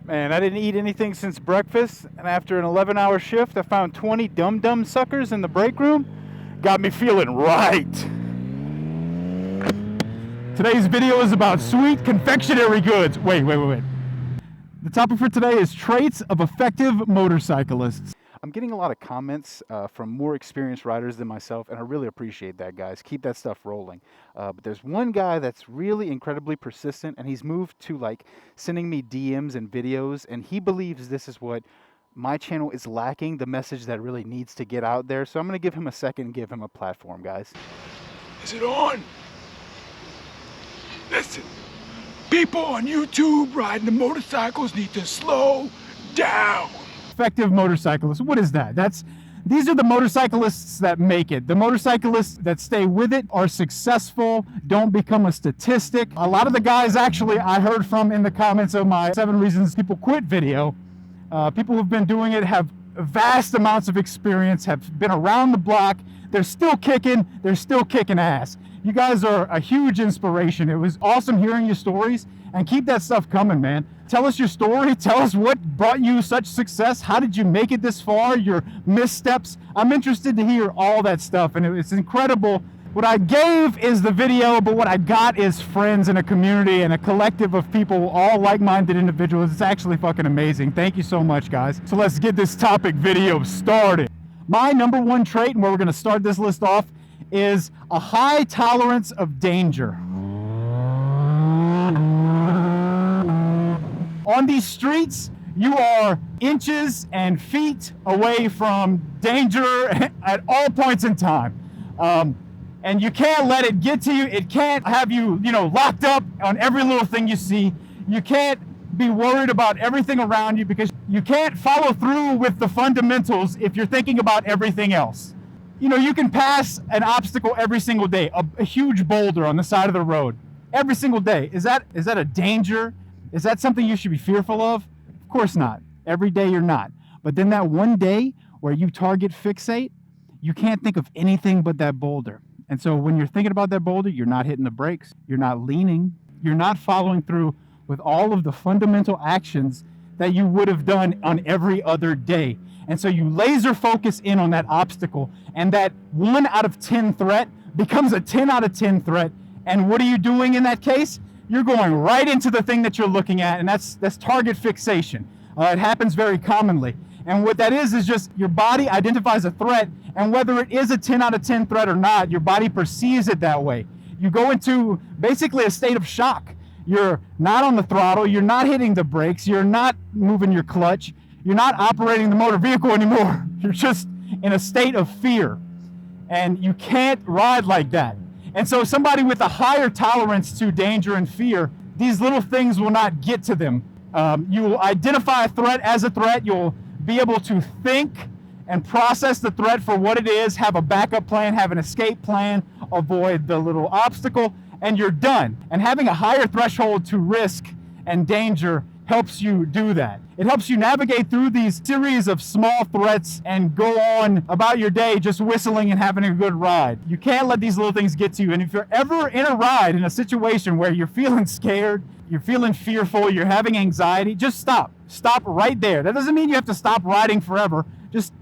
Man, I didn't eat anything since breakfast, and after an 11-hour shift, I found 20 dum-dum suckers in the break room. Got me feeling right. Today's video is about sweet confectionery goods. Wait. The topic for today is traits of effective motorcyclists. I'm getting a lot of comments from more experienced riders than myself, and I really appreciate that, guys. Keep that stuff rolling. But there's one guy that's really incredibly persistent, and he's moved to like sending me DMs and videos, and he believes this is what my channel is lacking, the message that really needs to get out there. So I'm going to give him a second and give him a platform, guys. Is it on? Listen, people on YouTube riding the motorcycles need to slow down. Effective motorcyclists. What is that? These are the motorcyclists that make it. The motorcyclists that stay with it are successful, don't become a statistic. A lot of the guys actually I heard from in the comments of my 7 Reasons People Quit video, people who've been doing it have vast amounts of experience, have been around the block. They're still kicking ass. You guys are a huge inspiration. It was awesome hearing your stories, and keep that stuff coming, man. Tell us your story. Tell us what brought you such success. How did you make it this far? Your missteps. I'm interested to hear all that stuff, and it's incredible. What I gave is the video, but what I got is friends and a community and a collective of people, all like-minded individuals. It's actually fucking amazing. Thank you so much, guys. So let's get this topic video started. My number 1 trait, and where we're going to start this list off, is a high tolerance of danger. On these streets, you are inches and feet away from danger at all points in time. And you can't let it get to you. It can't have you, locked up on every little thing you see. You can't be worried about everything around you because you can't follow through with the fundamentals if you're thinking about everything else. You can pass an obstacle every single day, a huge boulder on the side of the road, every single day. Is that a danger? Is that something you should be fearful of? Of course not. Every day you're not. But then that one day where you target fixate, you can't think of anything but that boulder. And so when you're thinking about that boulder, you're not hitting the brakes, you're not leaning, you're not following through with all of the fundamental actions that you would have done on every other day. And so you laser focus in on that obstacle, and that 1 out of 10 threat becomes a 10 out of 10 threat. And what are you doing in that case? You're going right into the thing that you're looking at, and that's target fixation. It happens very commonly. And what that is just your body identifies a threat, and whether it is a 10 out of 10 threat or not, your body perceives it that way. You go into basically a state of shock. You're not on the throttle, you're not hitting the brakes, you're not moving your clutch, you're not operating the motor vehicle anymore. You're just in a state of fear. And you can't ride like that. And so somebody with a higher tolerance to danger and fear, these little things will not get to them. You will identify a threat as a threat. You'll be able to think and process the threat for what it is, have a backup plan, have an escape plan, avoid the little obstacle, and you're done. And having a higher threshold to risk and danger helps you do that. It helps you navigate through these series of small threats and go on about your day just whistling and having a good ride. You can't let these little things get to you. And if you're ever in a ride in a situation where you're feeling scared, you're feeling fearful, you're having anxiety, just stop. Stop right there. That doesn't mean you have to stop riding forever. Just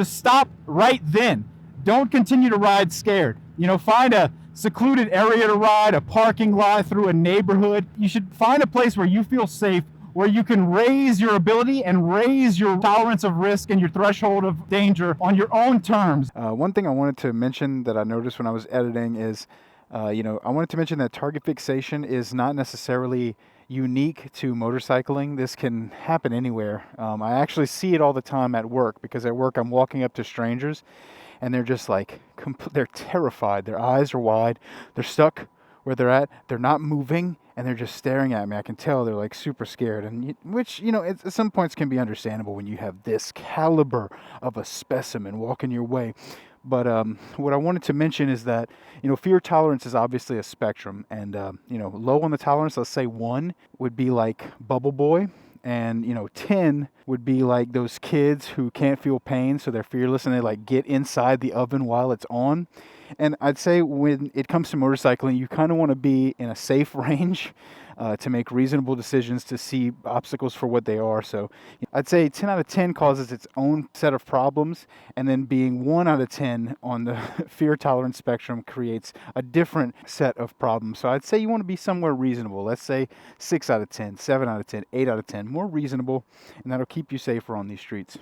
stop right then. Don't continue to ride scared. Find a secluded area to ride, a parking lot, through a neighborhood. You should find a place where you feel safe, where you can raise your ability and raise your tolerance of risk and your threshold of danger on your own terms. One thing I wanted to mention that I noticed when I was editing is, I wanted to mention that target fixation is not necessarily unique to motorcycling. This can happen anywhere. I actually see it all the time at work, because at work I'm walking up to strangers and they're just like, they're terrified. Their eyes are wide. They're stuck where they're at. They're not moving, and they're just staring at me. I can tell they're like super scared, and which at some points can be understandable when you have this caliber of a specimen walking your way. But what I wanted to mention is that fear tolerance is obviously a spectrum, and low on the tolerance, let's say 1 would be like Bubble Boy, and 10 would be like those kids who can't feel pain, so they're fearless and they like get inside the oven while it's on. And I'd say when it comes to motorcycling, you kind of want to be in a safe range. to make reasonable decisions, to see obstacles for what they are. So I'd say 10 out of 10 causes its own set of problems, and then being 1 out of 10 on the fear tolerance spectrum creates a different set of problems. So I'd say you want to be somewhere reasonable. Let's say 6 out of 10, 7 out of 10, 8 out of 10, more reasonable, and that'll keep you safer on these streets.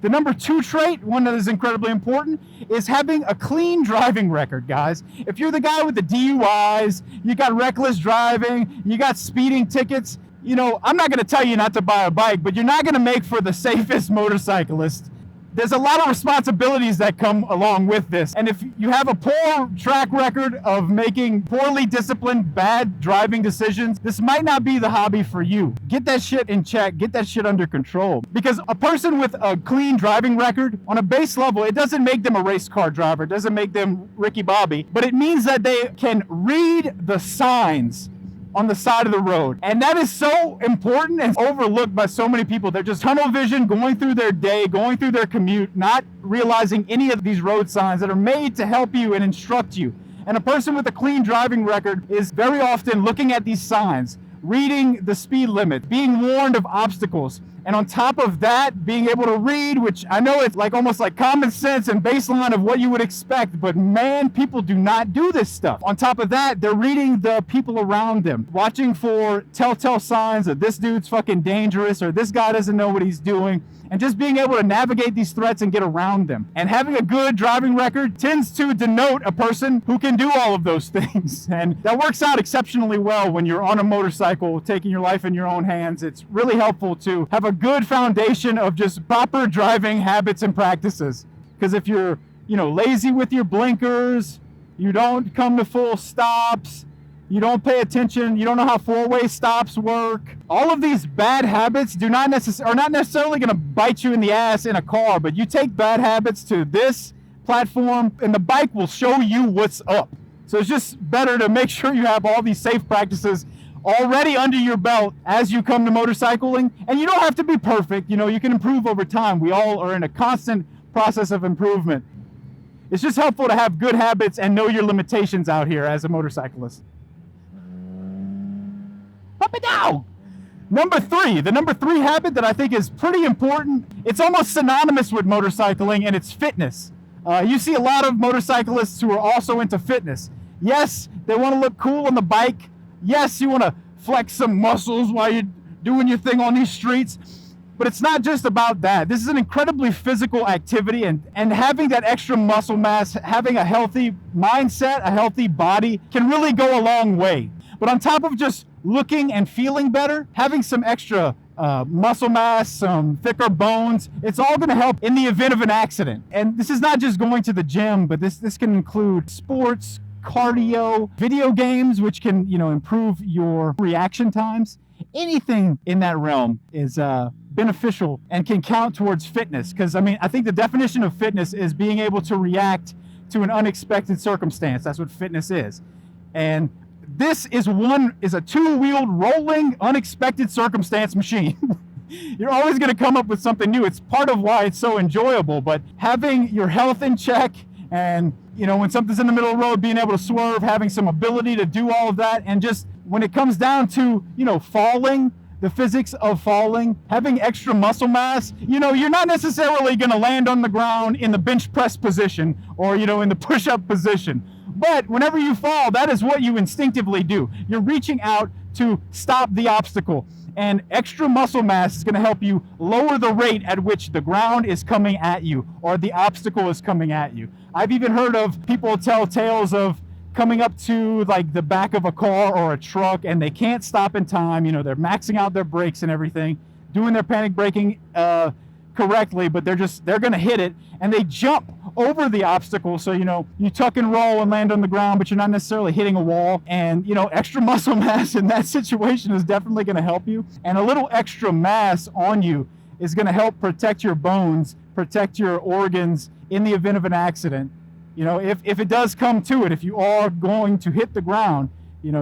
The number 2 trait, one that is incredibly important, is having a clean driving record, guys. If you're the guy with the DUIs, you got reckless driving, you got speeding tickets, you know, I'm not going to tell you not to buy a bike, but you're not going to make for the safest motorcyclist. There's a lot of responsibilities that come along with this. And if you have a poor track record of making poorly disciplined, bad driving decisions, this might not be the hobby for you. Get that shit in check. Get that shit under control. Because a person with a clean driving record, on a base level, it doesn't make them a race car driver. It doesn't make them Ricky Bobby. But it means that they can read the signs on the side of the road. And that is so important and overlooked by so many people. They're just tunnel vision, going through their day, going through their commute, not realizing any of these road signs that are made to help you and instruct you. And a person with a clean driving record is very often looking at these signs, reading the speed limit, being warned of obstacles. And on top of that, being able to read, which I know it's like almost like common sense and baseline of what you would expect, but man, people do not do this stuff. On top of that, they're reading the people around them, watching for telltale signs that this dude's fucking dangerous or this guy doesn't know what he's doing, and just being able to navigate these threats and get around them. And having a good driving record tends to denote a person who can do all of those things. And that works out exceptionally well when you're on a motorcycle, taking your life in your own hands. It's really helpful to have a good foundation of just proper driving habits and practices. Because if you're, lazy with your blinkers, you don't come to full stops, you don't pay attention, you don't know how four-way stops work. All of these bad habits are not necessarily going to bite you in the ass in a car, but you take bad habits to this platform and the bike will show you what's up. So it's just better to make sure you have all these safe practices already under your belt as you come to motorcycling. And you don't have to be perfect, you can improve over time. We all are in a constant process of improvement. It's just helpful to have good habits and know your limitations out here as a motorcyclist. Up and down. The number three habit that I think is pretty important, it's almost synonymous with motorcycling, and it's fitness. You see a lot of motorcyclists who are also into fitness. Yes, they want to look cool on the bike. Yes, you want to flex some muscles while you're doing your thing on these streets. But it's not just about that. This is an incredibly physical activity, and having that extra muscle mass, having a healthy mindset, a healthy body can really go a long way. But on top of just looking and feeling better, having some extra muscle mass, some thicker bones, it's all going to help in the event of an accident. And this is not just going to the gym, but this can include sports, cardio, video games, which can, improve your reaction times. Anything in that realm is beneficial and can count towards fitness. Because, I think the definition of fitness is being able to react to an unexpected circumstance. That's what fitness is. And this is a two-wheeled, rolling, unexpected circumstance machine. You're always going to come up with something new. It's part of why it's so enjoyable. But having your health in check and, when something's in the middle of the road, being able to swerve, having some ability to do all of that, and just when it comes down to, falling, the physics of falling, having extra muscle mass, you're not necessarily going to land on the ground in the bench press position or, in the push-up position. But whenever you fall, that is what you instinctively do. You're reaching out to stop the obstacle. And extra muscle mass is going to help you lower the rate at which the ground is coming at you or the obstacle is coming at you. I've even heard of people tell tales of coming up to like the back of a car or a truck and they can't stop in time. They're maxing out their brakes and everything, doing their panic braking correctly, but they're going to hit it and they jump over the obstacle. So, you tuck and roll and land on the ground, but you're not necessarily hitting a wall. And, extra muscle mass in that situation is definitely going to help you. And a little extra mass on you is going to help protect your bones, protect your organs in the event of an accident. If it does come to it, if you are going to hit the ground,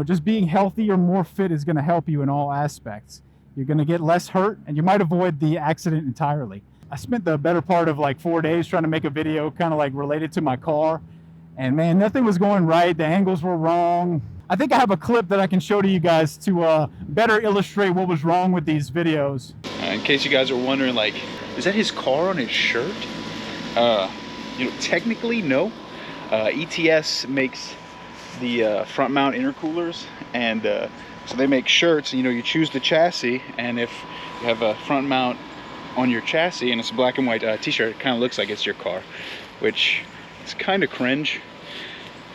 just being healthy or more fit is going to help you in all aspects. You're going to get less hurt and you might avoid the accident entirely. I spent the better part of like 4 days trying to make a video kind of like related to my car. And man, nothing was going right. The angles were wrong. I think I have a clip that I can show to you guys to better illustrate what was wrong with these videos. In case you guys are wondering, like, is that his car on his shirt? You know, technically, no. ETS makes the front mount intercoolers, and so they make shirts. You know, you choose the chassis, and if you have a front mount on your chassis and it's a black and white t-shirt, it kind of looks like it's your car, which is kind of cringe,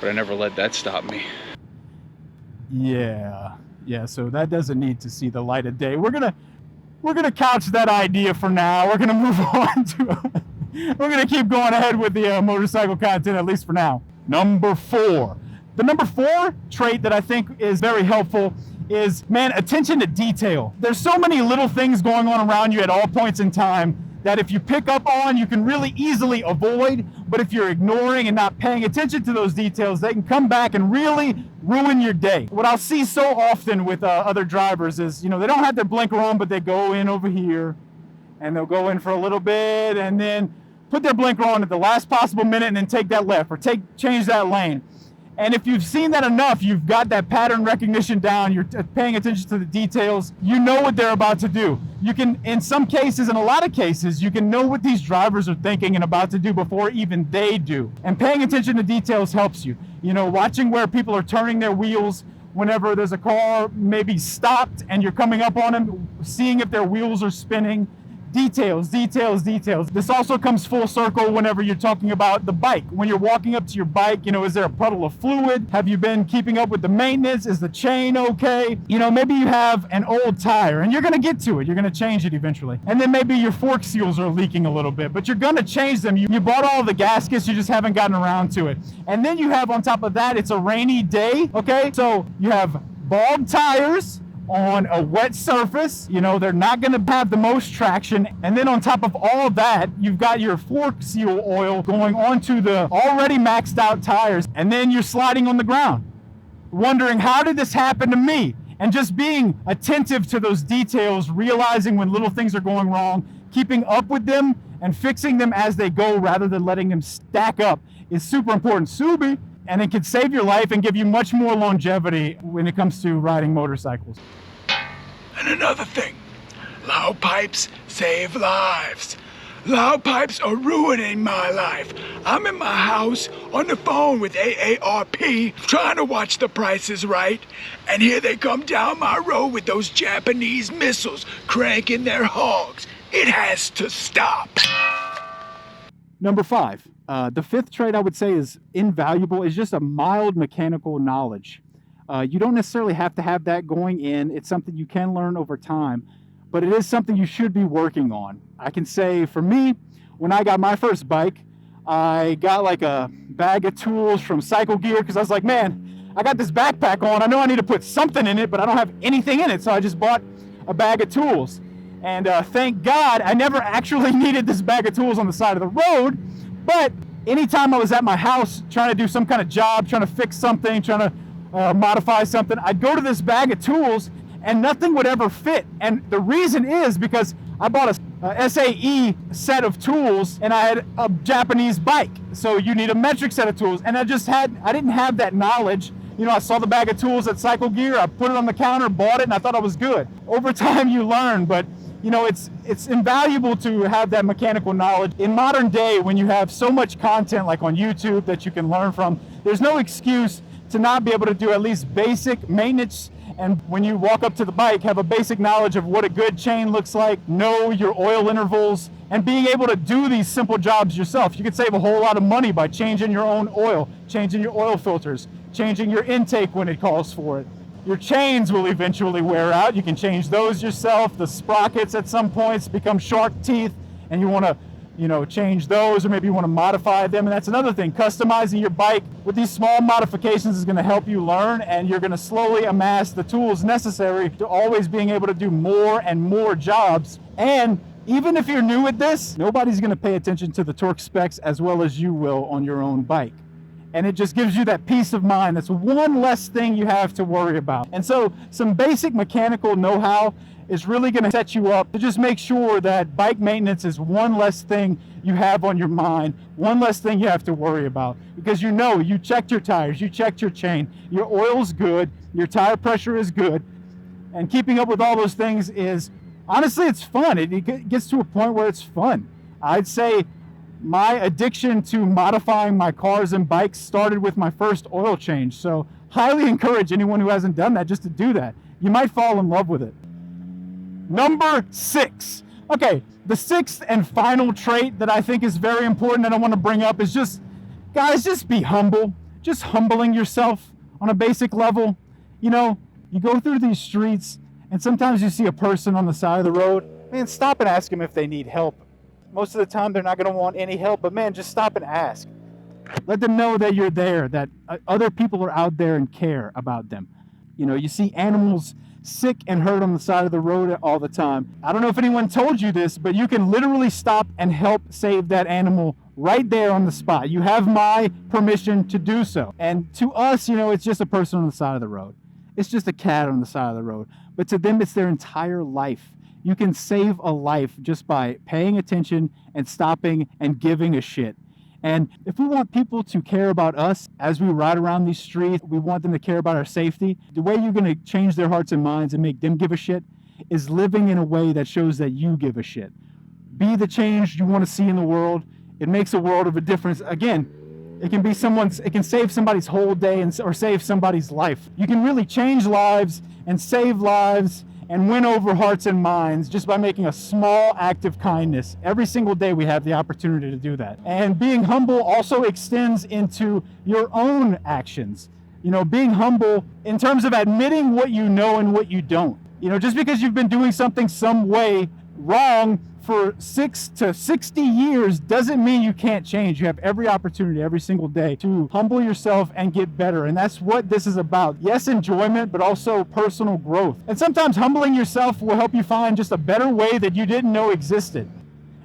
but I never let that stop me. Yeah, so that doesn't need to see the light of day. We're gonna couch that idea for now. We're gonna move on to we're gonna keep going ahead with the motorcycle content, at least for now. Number 4. The number 4 trait that I think is very helpful is, man, attention to detail. There's so many little things going on around you at all points in time that if you pick up on, you can really easily avoid. But if you're ignoring and not paying attention to those details, they can come back and really ruin your day. What I'll see so often with other drivers is, you know, they don't have their blinker on, but they go in over here and they'll go in for a little bit and then put their blinker on at the last possible minute and then take that left or change that lane. And if you've seen that enough, you've got that pattern recognition down, you're paying attention to the details, you know what they're about to do. You can, in some cases, in a lot of cases, you can know what these drivers are thinking and about to do before even they do. And paying attention to details helps you. You know, watching where people are turning their wheels whenever there's a car maybe stopped and you're coming up on them, seeing if their wheels are spinning. Details. This also comes full circle whenever you're talking about the bike. When you're walking up to your bike, you know, is there a puddle of fluid? Have you been keeping up with the maintenance? Is the chain okay? You know, maybe you have an old tire and you're going to get to it. You're going to change it eventually. And then maybe your fork seals are leaking a little bit, but you're going to change them. You bought all the gaskets, you just haven't gotten around to it. And then you have on top of that, it's a rainy day, okay? So you have bald tires on a wet surface. You know, they're not going to have the most traction. And then on top of all of that, you've got your fork seal oil going onto the already maxed out tires. And then you're sliding on the ground, wondering, how did this happen to me? And just being attentive to those details, realizing when little things are going wrong, keeping up with them and fixing them as they go rather than letting them stack up is super important. Subi. And it can save your life and give you much more longevity when it comes to riding motorcycles. And another thing, loud pipes save lives. Loud pipes are ruining my life. I'm in my house on the phone with AARP trying to watch The Price is Right, and here they come down my road with those Japanese missiles cranking their hogs. It has to stop. Number 5. The 5th trait I would say is invaluable, is just a mild mechanical knowledge. You don't necessarily have to have that going in. It's something you can learn over time, but it is something you should be working on. I can say for me, when I got my first bike, I got like a bag of tools from Cycle Gear because I was like, man, I got this backpack on. I know I need to put something in it, but I don't have anything in it. So I just bought a bag of tools. And thank God I never actually needed this bag of tools on the side of the road. But anytime I was at my house trying to do some kind of job, trying to fix something, trying to modify something, I'd go to this bag of tools and nothing would ever fit. And the reason is because I bought a SAE set of tools and I had a Japanese bike. So you need a metric set of tools. And I didn't have that knowledge. You know, I saw the bag of tools at Cycle Gear, I put it on the counter, bought it, and I thought I was good. Over time you learn, but you know, it's invaluable to have that mechanical knowledge. In modern day, when you have so much content like on YouTube that you can learn from, there's no excuse to not be able to do at least basic maintenance. And when you walk up to the bike, have a basic knowledge of what a good chain looks like, know your oil intervals, and being able to do these simple jobs yourself. You could save a whole lot of money by changing your own oil, changing your oil filters, changing your intake when it calls for it. Your chains will eventually wear out. You can change those yourself. The sprockets at some points become shark teeth and you want to, you know, change those, or maybe you want to modify them. And that's another thing. Customizing your bike with these small modifications is going to help you learn, and you're going to slowly amass the tools necessary to always being able to do more and more jobs. And even if you're new at this, nobody's going to pay attention to the torque specs as well as you will on your own bike. And it just gives you that peace of mind. That's one less thing you have to worry about. And so some basic mechanical know-how is really going to set you up to just make sure that bike maintenance is one less thing you have on your mind, one less thing you have to worry about. Because you know, you checked your tires, you checked your chain, your oil's good, your tire pressure is good, and keeping up with all those things is, honestly, it's fun. It gets to a point where it's fun. I'd say my addiction to modifying my cars and bikes started with my first oil change. So highly encourage anyone who hasn't done that just to do that. You might fall in love with it. Number 6. Okay, the 6th and final trait that I think is very important that I want to bring up is just, guys, just be humble. Just humbling yourself on a basic level. You know, you go through these streets and sometimes you see a person on the side of the road. Man, stop and ask them if they need help. Most of the time they're not going to want any help, but man, just stop and ask. Let them know that you're there, that other people are out there and care about them. You know, you see animals sick and hurt on the side of the road all the time. I don't know if anyone told you this, but you can literally stop and help save that animal right there on the spot. You have my permission to do so. And to us, you know, it's just a person on the side of the road. It's just a cat on the side of the road. But to them, it's their entire life. You can save a life just by paying attention and stopping and giving a shit. And if we want people to care about us as we ride around these streets, we want them to care about our safety. The way you're going to change their hearts and minds and make them give a shit is living in a way that shows that you give a shit. Be the change you want to see in the world. It makes a world of a difference. Again, it can save somebody's whole day or save somebody's life. You can really change lives and save lives and win over hearts and minds just by making a small act of kindness. Every single day we have the opportunity to do that. And being humble also extends into your own actions. You know, being humble in terms of admitting what you know and what you don't. You know, just because you've been doing something some way wrong for 6 to 60 years doesn't mean you can't change. You have every opportunity every single day to humble yourself and get better. And that's what this is about. Yes, enjoyment, but also personal growth. And sometimes humbling yourself will help you find just a better way that you didn't know existed.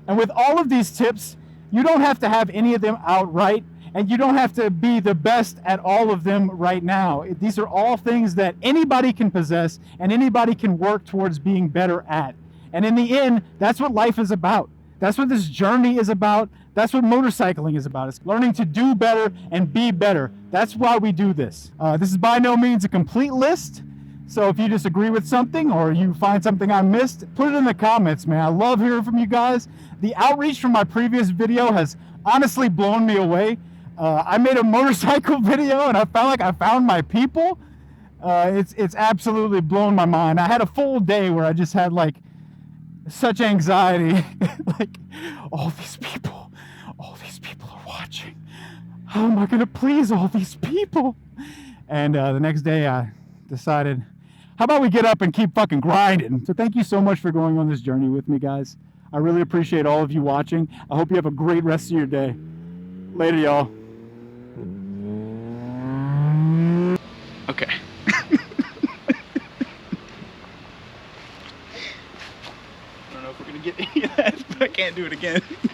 And with all of these tips, you don't have to have any of them outright, and you don't have to be the best at all of them right now. These are all things that anybody can possess and anybody can work towards being better at. And in the end, that's what life is about. That's what this journey is about. That's what motorcycling is about. It's learning to do better and be better. That's why we do this. This is by no means a complete list. So if you disagree with something or you find something I missed, put it in the comments, man. I love hearing from you guys. The outreach from my previous video has honestly blown me away. I made a motorcycle video and I felt like I found my people. It's absolutely blown my mind. I had a full day where I just had like such anxiety. Like, all these people are watching. How am I going to please all these people? And the next day I decided, how about we get up and keep fucking grinding? So thank you so much for going on this journey with me, guys. I really appreciate all of you watching. I hope you have a great rest of your day. Later, y'all. Okay. I don't know if we're gonna get any of that, but I can't do it again.